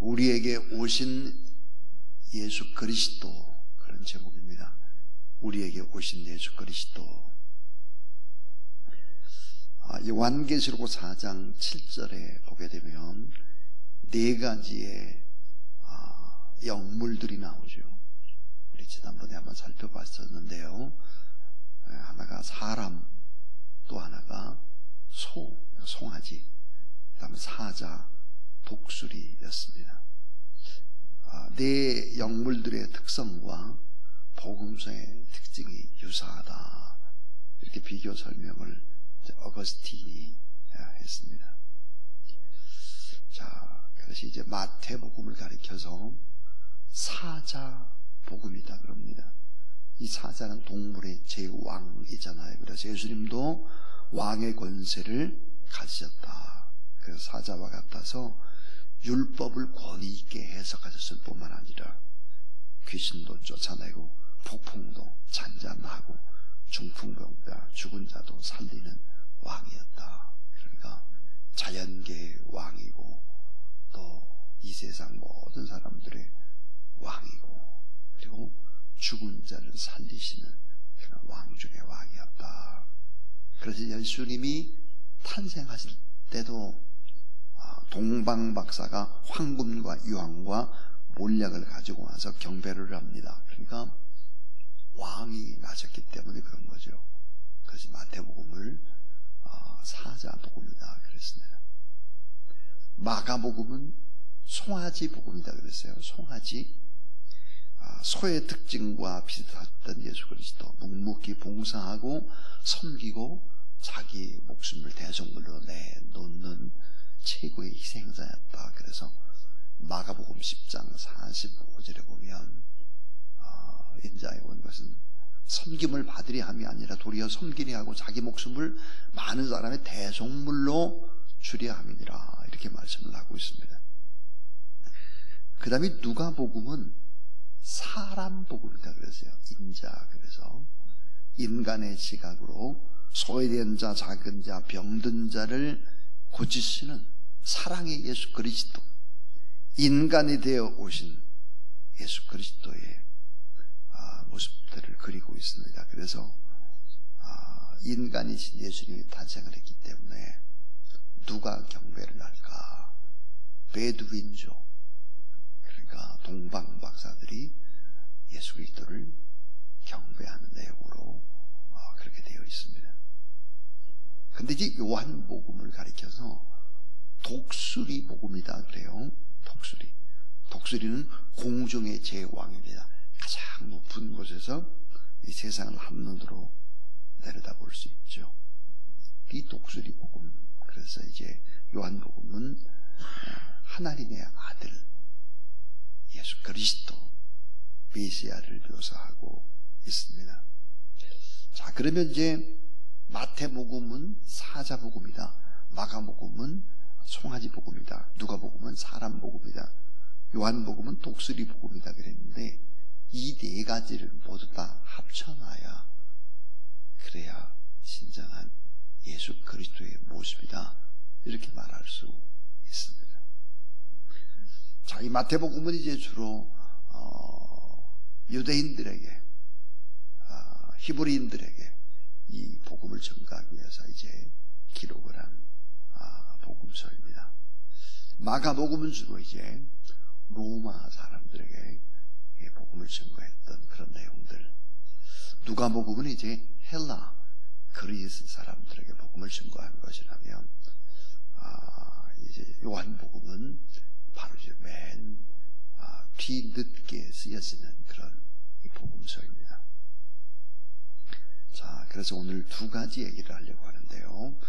우리에게 오신 예수 그리스도, 그런 제목입니다. 우리에게 오신 예수 그리스도. 요한계시록 4장 7절에 보게 되면 네 가지의 영물들이 나오죠. 우리 지난번에 한번 살펴봤었는데요. 하나가 사람, 또 하나가 송아지, 그 다음에 사자, 독수리였습니다. 네 영물들의 특성과 복음서의 특징이 유사하다, 이렇게 비교 설명을 어거스틴이 했습니다. 자, 그것이 이제 마태복음을 가리켜서 사자복음이다 그럽니다. 이 사자는 동물의 제왕이잖아요. 그래서 예수님도 왕의 권세를 가지셨다. 그래서 사자와 같아서 율법을 권위 있게 해석하셨을 뿐만 아니라 귀신도 쫓아내고 폭풍도 잔잔하고 중풍병자, 죽은 자도 살리는 왕이었다. 그러니까 자연계의 왕이고 또 이 세상 모든 사람들의 왕이고, 그리고 죽은 자를 살리시는 그런 왕 중의 왕이었다. 그래서 예수님이 탄생하실 때도 동방박사가 황금과 유황과 몰약을 가지고 와서 경배를 합니다. 그러니까 왕이 나셨기 때문에 그런 거죠. 그래서 마태복음을 사자복음이다 그랬습니다. 마가복음은 송아지복음이다 그랬어요. 송아지. 소의 특징과 비슷했던 예수 그리스도, 묵묵히 봉사하고 섬기고 자기 목숨을 대속물로 내놓는 최고의 희생자였다. 그래서 마가복음 10장 45절에 보면 인자에 온 것은 섬김을 받으려 함이 아니라 도리어 섬기려 하고 자기 목숨을 많은 사람의 대속물로 주려 함이니라, 이렇게 말씀을 하고 있습니다. 그 다음에 누가복음은 사람복음이다 그랬어요. 인자. 그래서 인간의 시각으로 소외된 자, 작은 자, 병든 자를 고치시는 사랑의 예수 그리스도, 인간이 되어 오신 예수 그리스도의 모습들을 그리고 있습니다. 그래서 인간이신 예수님이 탄생을 했기 때문에 누가 경배를 할까? 베두인족, 그러니까 동방박사들이 예수 그리스도를 경배하는 내용으로 그렇게 되어 있습니다. 근데 이제 요한복음을 가리켜서 독수리 복음이다 그래요. 독수리는 공중의 제왕입니다. 가장 높은 곳에서 이 세상을 한눈으로 내려다볼 수 있죠. 이 독수리 복음. 그래서 이제 요한복음은 하나님의 아들 예수 그리스도 메시아를 묘사하고 있습니다. 자, 그러면 이제 마태복음은 사자복음이다, 마가복음은 송아지복음이다, 누가복음은 사람복음이다, 요한복음은 독수리복음이다 그랬는데, 이 네 가지를 모두 다 합쳐놔야 그래야 진정한 예수 그리스도의 모습이다, 이렇게 말할 수 있습니다. 자, 이 마태복음은 이제 주로 유대인들에게, 히브리인들에게 이 복음을 전가하기 위해서 이제 기록을 한 복음서입니다. 마가복음은 주로 이제 로마 사람들에게 복음을 전가했던 그런 내용들, 누가복음은 이제 헬라, 그리스 사람들에게 복음을 전가한 것이라면, 이제 요한복음은 바로 이제 맨 뒤늦게 쓰여지는 그런 복음서입니다. 자, 그래서 오늘 두 가지 얘기를 하려고 하는데요.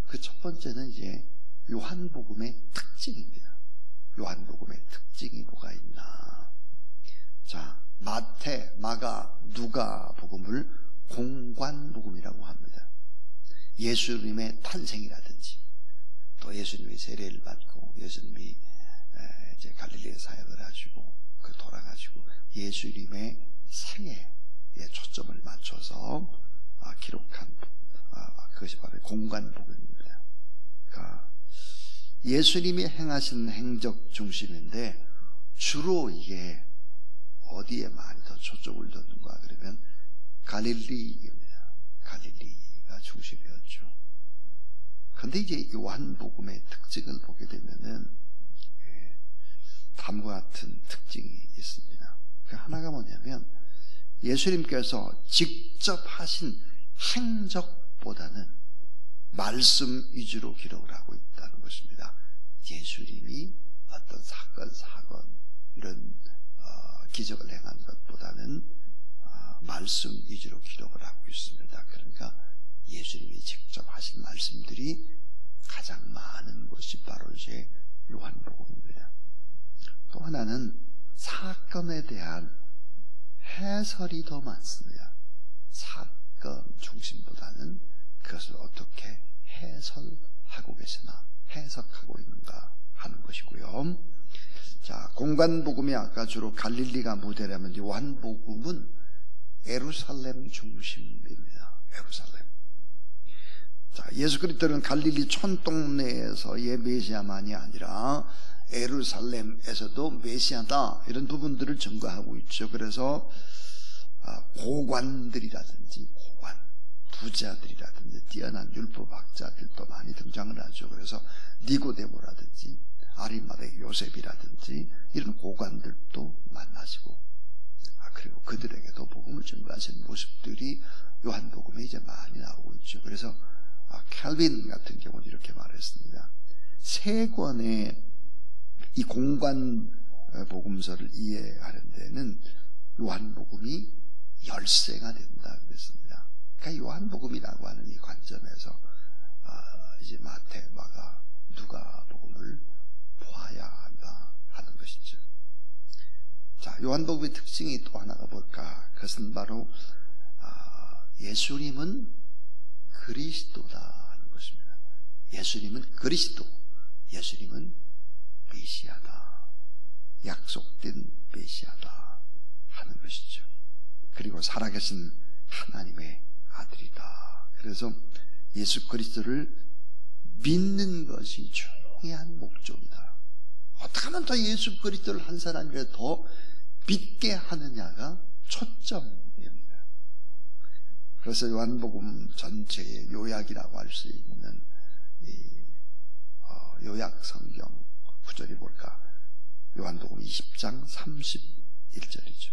그 첫 번째는 이제 요한복음의 특징입니다. 요한복음의 특징이 뭐가 있나. 자, 마태, 마가, 누가복음을 공관복음이라고 합니다. 예수님의 탄생이라든지, 또 예수님이 세례를 받고 예수님이 이제 갈릴리에 사역을 하시고 그 돌아가시고 예수님의 생애에 초점을 맞춰서 기록한 그것이 바로 공관복음입니다. 그러니까 예수님이 행하신 행적 중심인데 주로 이게 어디에 많이 더 초점을 뒀는가 그러면 갈릴리입니다. 갈릴리가 중심이었죠. 그런데 이제 요한복음의 특징을 보게 되면은 다음과 같은 특징이 있습니다. 그 하나가 뭐냐면 예수님께서 직접 하신 행적보다는 말씀 위주로 기록을 하고 있다는 것입니다. 예수님이 어떤 사건 이런 기적을 행한 것보다는 말씀 위주로 기록을 하고 있습니다. 그러니까 예수님이 직접 하신 말씀들이 가장 많은 것이 바로 이제 요한복음입니다. 또 하나는 사건에 대한 해설이 더 많습니다. 사건 중심보다는 그것을 어떻게 해설하고 계시나 해석하고 있는가 하는 것이고요. 자, 공간복음이 아까 주로 갈릴리가 모델이라면 요한복음은 예루살렘 중심입니다. 예루살렘. 자, 예수 그리스도는 갈릴리 촌동네에서의 메시아만이 아니라 예루살렘에서도 메시아다 이런 부분들을 증거하고 있죠. 그래서 고관들이라든지 부자들이라든지 뛰어난 율법학자들도 많이 등장을 하죠. 그래서 니고데모라든지 아리마대 요셉이라든지 이런 고관들도 만나시고 그리고 그들에게도 복음을 증거하시는 모습들이 요한복음에 이제 많이 나오고 있죠. 그래서 캘빈 같은 경우는 이렇게 말했습니다. 세 권의 이 공간 복음서를 이해하는 데는 요한복음이 열쇠가 된다 그랬습니다. 그러니까 요한복음이라고 하는 이 관점에서 이제 마태, 마가, 누가 복음을 보아야 한다 하는 것이죠. 자, 요한복음의 특징이 또 하나가 뭘까? 그것은 바로 예수님은 그리스도다 하는 것입니다. 예수님은 그리스도, 예수님은 메시아다, 약속된 메시아다 하는 것이죠. 그리고 살아계신 하나님의 아들이다. 그래서 예수 그리스도를 믿는 것이 중요한 목적이다. 어떻게 하면 더 예수 그리스도를 한 사람이라도 더 믿게 하느냐가 초점입니다. 그래서 요한복음 전체의 요약이라고 할 수 있는 요약 성경 구절이 뭘까? 요한복음 20장 31절이죠.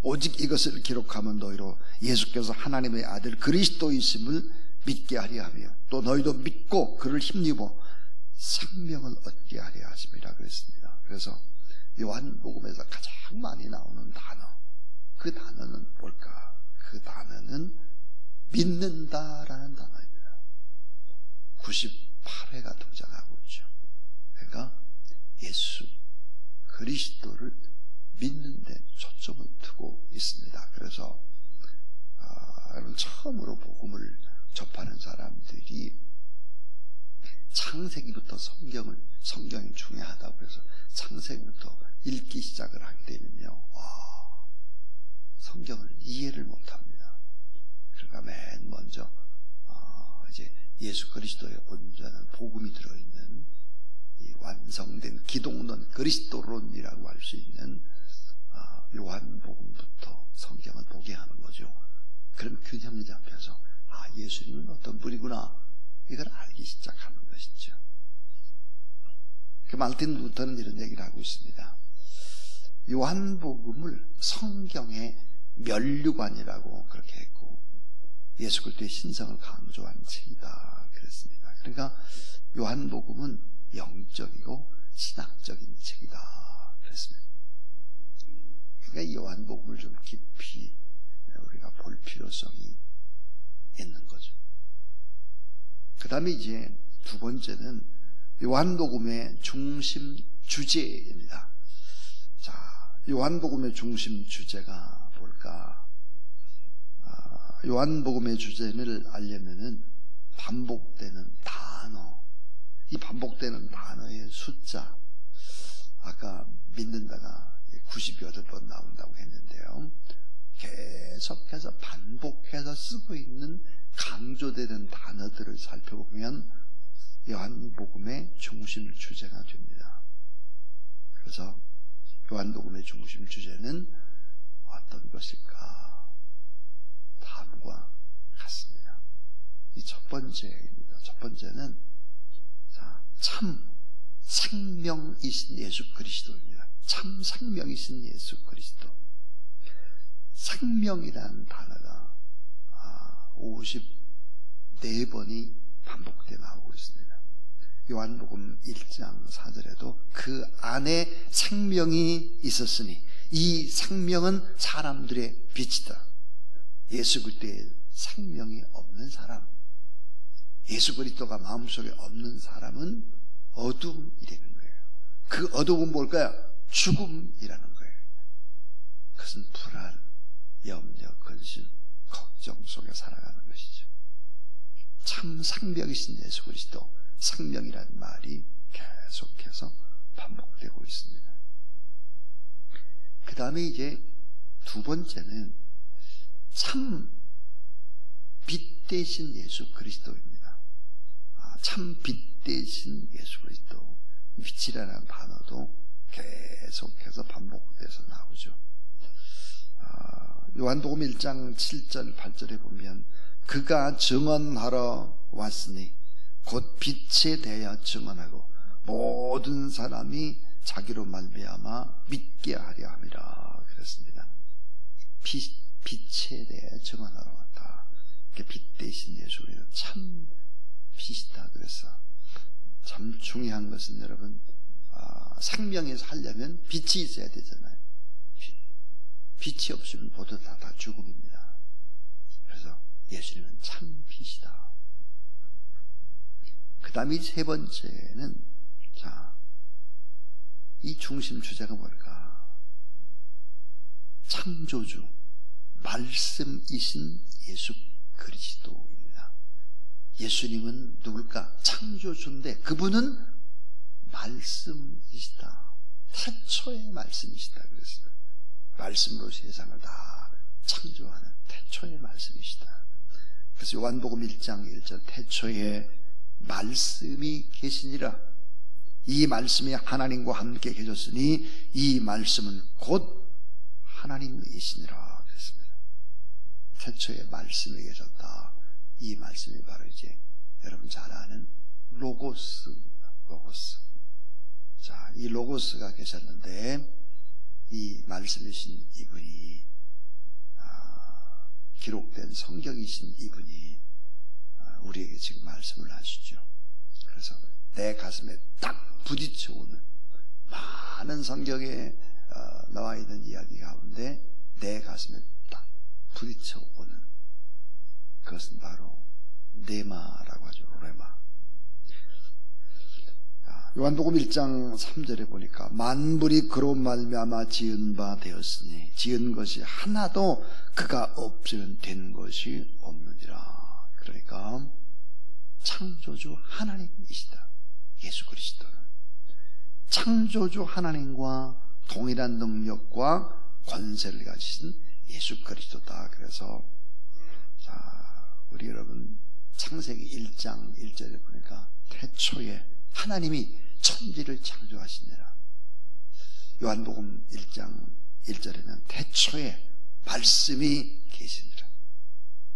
오직 이것을 기록하면 너희로 예수께서 하나님의 아들 그리스도이심을 믿게 하려 하며 또 너희도 믿고 그를 힘입어 생명을 얻게 하려 하심이라 그랬습니다. 그래서 요한복음에서 가장 많이 나오는 단어, 그 단어는 뭘까? 그 단어는 믿는다라는 단어입니다. 98회가 등장하고 있죠. 그러니까 예수 그리스도를 믿는 데 초점을 두고 있습니다. 그래서 여러분 처음으로 복음을 접하는 사람들이 창세기부터 성경이 중요하다고 해서 창세기부터 읽기 시작을 하게 되면요, 성경을 이해를 못합니다. 그러니까 맨 먼저 이제 예수 그리스도의 온전한 복음이 들어있는 이 완성된 기독론 그리스도론이라고 할 수 있는 요한복음부터 성경을 보게 하는 거죠. 그럼 균형을 잡혀서 예수님은 어떤 분이구나 이걸 알기 시작하는 것이죠. 그 말틴 루터는 이런 얘기를 하고 있습니다. 요한복음을 성경의 면류관이라고 그렇게 했고 예수 그리스도의 신성을 강조한 책이다 그랬습니다. 그러니까 요한복음은 영적이고 신학적인 책이다 그랬습니다. 그러니까 이 요한복음을 좀 깊이 우리가 볼 필요성이 있는 거죠. 그 다음에 이제 두 번째는 요한복음의 중심 주제입니다. 자, 요한복음의 중심 주제가 뭘까? 요한복음의 주제를 알려면은 반복되는 단어, 이 반복되는 단어의 숫자, 아까 믿는다가 98번 나온다고 했는데요. 계속해서 반복해서 쓰고 있는 강조되는 단어들을 살펴보면 요한복음의 중심 주제가 됩니다. 그래서 요한복음의 중심 주제는 어떤 것일까? 다음과 같습니다. 이 첫 번째입니다. 첫 번째는 참 생명이신 예수 그리스도입니다. 참 생명이신 예수 그리스도. 생명이라는 단어가 54번이 반복되어 나오고 있습니다. 요한복음 1장 4절에도 그 안에 생명이 있었으니 이 생명은 사람들의 빛이다. 예수 그리스도의 생명이 없는 사람, 예수 그리스도가 마음속에 없는 사람은 어둠이라는 거예요. 그 어둠은 뭘까요? 죽음이라는 거예요. 그것은 불안, 염려, 근심, 걱정 속에 살아가는 것이죠. 참 생명이신 예수 그리스도, 생명이라는 말이 계속해서 반복되고 있습니다. 그 다음에 이제 두 번째는 참 빛 대신 예수 그리스도입니다. 참 빛 대신 예수 그리스도. 빛이라는 단어도 계속해서 반복돼서 나오죠. 요한복음 1장 7절 8절에 보면 그가 증언하러 왔으니 곧 빛에 대하여 증언하고 모든 사람이 자기로 말미암아 믿게 하려 함이라 그랬습니다. 빛에 대해 증언하러 왔다. 빛 대신 예수 그리스도 참 빛이다 그랬어. 참 중요한 것은 여러분, 생명이 살려면 빛이 있어야 되잖아요. 빛이 없으면 모두 다 죽음입니다. 그래서 예수님은 참 빛이다. 그 다음에 세 번째는, 이 중심 주제가 뭘까? 창조주, 말씀이신 예수 그리스도입니다. 예수님은 누굴까? 창조주인데 그분은 말씀이시다. 태초의 말씀이시다 그랬어요. 말씀으로 세상을 다 창조하는 태초의 말씀이시다. 그래서 요한복음 1장 1절 태초에 말씀이 계시니라. 이 말씀이 하나님과 함께 계셨으니 이 말씀은 곧 하나님이시니라 그랬습니다. 태초에 말씀이 계셨다. 이 말씀이 바로 이제 여러분 잘 아는 로고스입니다. 로고스. 자, 이 로고스가 계셨는데 이 말씀이신 이분이 기록된 성경이신 이분이 우리에게 지금 말씀을 하시죠. 그래서 내 가슴에 딱 부딪혀오는 많은 성경에 나와 있는 이야기 가운데 내 가슴에 딱 부딪혀오는 그것은 바로 레마라고 하죠. 레마. 요한복음 1장 3절에 보니까 만물이 그로 말미암아 지은 바 되었으니 지은 것이 하나도 그가 없이는 된 것이 없느니라. 그러니까 창조주 하나님이시다. 예수 그리스도는 창조주 하나님과 동일한 능력과 권세를 가지신 예수 그리스도다. 그래서 우리 여러분 창세기 1장 1절에 보니까 태초에 하나님이 천지를 창조하시니라. 요한복음 1장 1절에는 태초에 말씀이 계시니라.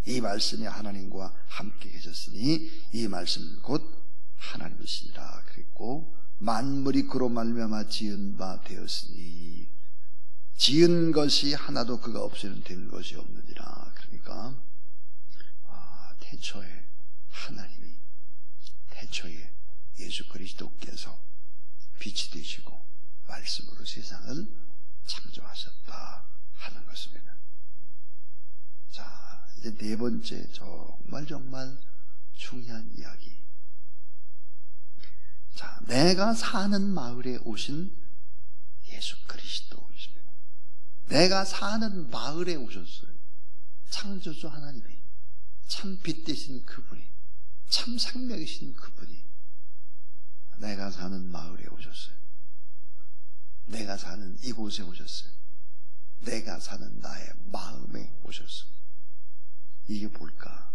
이 말씀이 하나님과 함께 계셨으니 이 말씀은 곧 하나님이시니라 그랬고, 만물이 그로 말미암아 지은 바 되었으니 지은 것이 하나도 그가 없이는 된 것이 없느니라. 그러니까 태초에 하나님이, 태초에 예수 그리스도께서 빛이 되시고 말씀으로 세상을 창조하셨다 하는 것입니다. 자, 이제 네 번째 정말 중요한 이야기. 자, 내가 사는 마을에 오신 예수 그리스도이십니다. 내가 사는 마을에 오셨어요. 창조주 하나님이, 참 빛 되신 그분이, 참 생명이신 그분이 내가 사는 마을에 오셨어요. 내가 사는 이곳에 오셨어요. 내가 사는 나의 마음에 오셨어요. 이게 뭘까?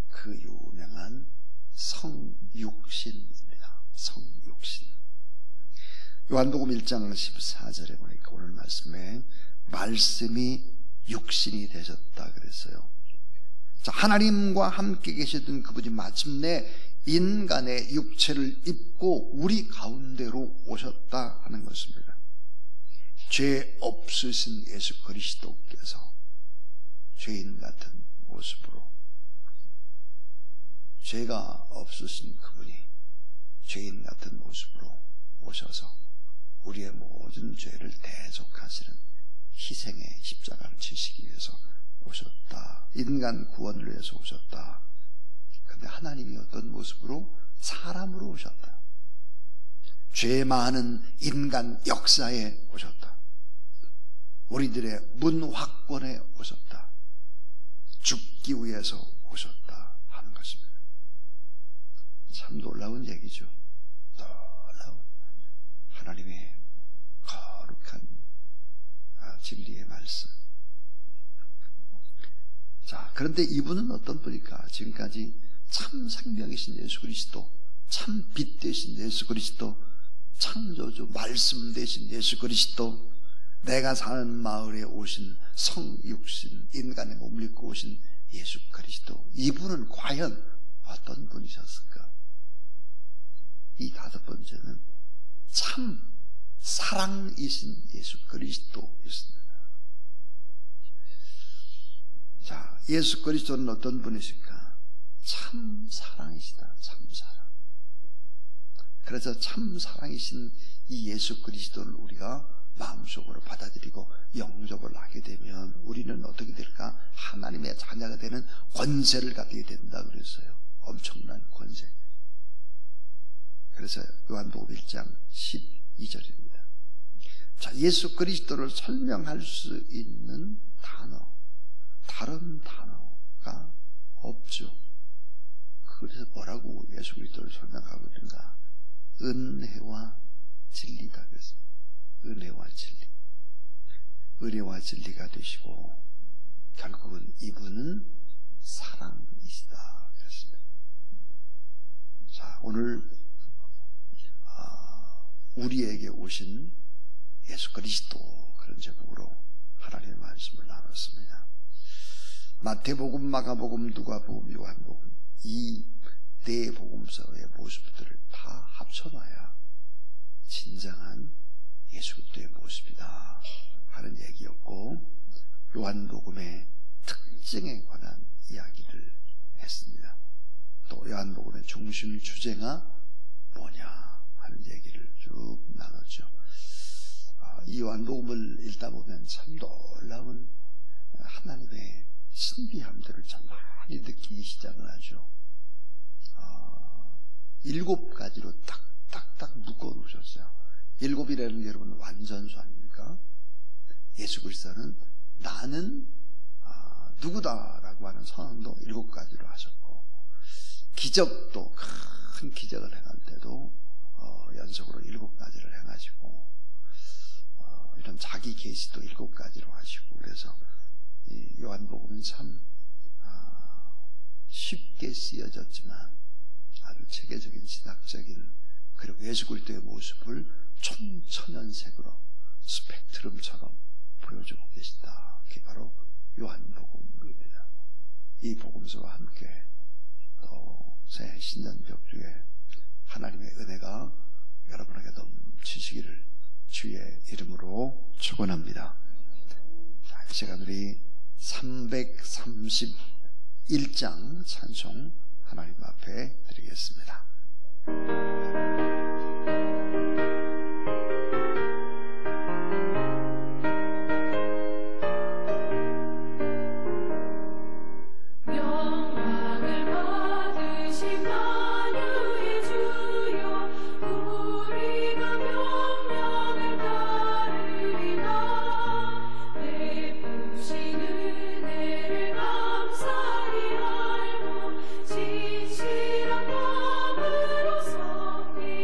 그 유명한 성육신입니다. 성육신. 요한복음 1장 14절에 보니까 오늘 말씀에 말씀이 육신이 되셨다 그랬어요. 자, 하나님과 함께 계시던 그분이 마침내 인간의 육체를 입고 우리 가운데로 오셨다 하는 것입니다. 죄 없으신 예수 그리스도께서 죄인 같은 모습으로, 죄가 없으신 그분이 죄인 같은 모습으로 오셔서 우리의 모든 죄를 대속하시는 희생의 십자가를 지시기 위해서 오셨다. 인간 구원을 위해서 오셨다. 근데 하나님이 어떤 모습으로? 사람으로 오셨다. 죄 많은 인간 역사에 오셨다. 우리들의 문화권에 오셨다. 죽기 위해서 오셨다 하는 것입니다. 참 놀라운 얘기죠. 놀라운 하나님의 거룩한 진리의 말씀. 자, 그런데 이분은 어떤 분일까? 지금까지 참 생명이신 예수 그리스도, 참 빛 되신 예수 그리스도, 창조주 말씀 되신 예수 그리스도, 내가 사는 마을에 오신 성육신, 인간의 몸을 입고 오신 예수 그리스도, 이분은 과연 어떤 분이셨을까? 이 다섯 번째는 참 사랑이신 예수 그리스도였습니다. 자, 예수 그리스도는 어떤 분이실까? 참 사랑이시다. 참 사랑. 그래서 참 사랑이신 이 예수 그리스도를 우리가 마음속으로 받아들이고 영접을 하게 되면 우리는 어떻게 될까? 하나님의 자녀가 되는 권세를 갖게 된다 그랬어요. 엄청난 권세. 그래서 요한복음 1장 12절입니다. 자, 예수 그리스도를 설명할 수 있는 단어, 다른 단어가 없죠. 그래서 뭐라고 예수 그리스도를 설명하고 있는가? 은혜와 진리다 그랬습니다. 은혜와 진리. 은혜와 진리가 되시고 결국은 이분은 사랑이시다 그랬습니다. 자, 오늘 우리에게 오신 예수 그리스도, 그런 제목으로 하나님의 말씀을 나눴습니다. 마태복음, 마가복음, 누가복음, 요한복음, 이 네 복음서의 모습들을 다 합쳐놔야 진정한 예수 그리스도의 모습이다 하는 얘기였고, 요한복음의 특징에 관한 이야기를 했습니다. 또 요한복음의 중심 주제가 뭐냐 하는 얘기를 쭉 나눴죠. 이 요한복음을 읽다 보면 참 놀라운 하나님의 신비함들을 참 많이 느끼기 시작을 하죠. 7가지로 딱딱딱 묶어놓으셨어요. 7이라는 게 여러분 완전수 아닙니까? 예수 그리스도는 나는 누구다라고 하는 선언도 7가지로 하셨고, 기적도 큰 기적을 행할 때도 연속으로 7가지를 행하시고, 이런 자기 계시도 7가지로 하시고, 그래서 이 요한복음은 참 쉽게 쓰여졌지만 아주 체계적인 신학적인, 그리고 예수 그리스도의 모습을 총천연색으로 스펙트럼처럼 보여주고 계신다. 그게 바로 요한복음입니다. 이 복음서와 함께 또 새 신년벽주에 하나님의 은혜가 여러분에게 넘치시기를 주의 이름으로 축원합니다. 자, 이 시간 우리 331장 찬송 하나님 앞에 드리겠습니다. 진실한 마음으로 섬기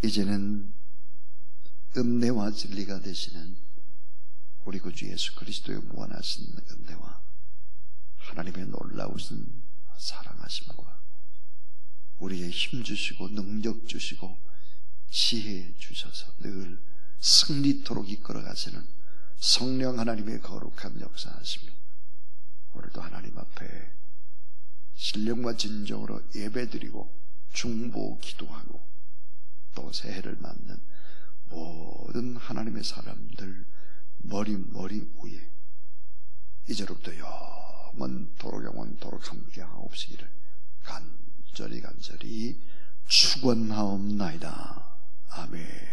이제는 은혜와 진리가 되시는 우리 구주 예수 그리스도의 무한하신 은혜와 하나님의 놀라우신 사랑하심과 우리의 힘 주시고 능력 주시고 지혜 주셔서 늘 승리토록 이끌어 가시는 성령 하나님의 거룩한 역사하시며 오늘도 하나님 앞에 신령과 진정으로 예배드리고 중보 기도하고 또 새해를 맞는 모든 하나님의 사람들 머리 위에 이제로부터 영원토록 함께하옵시기를 간절히 축원하옵나이다. 아멘.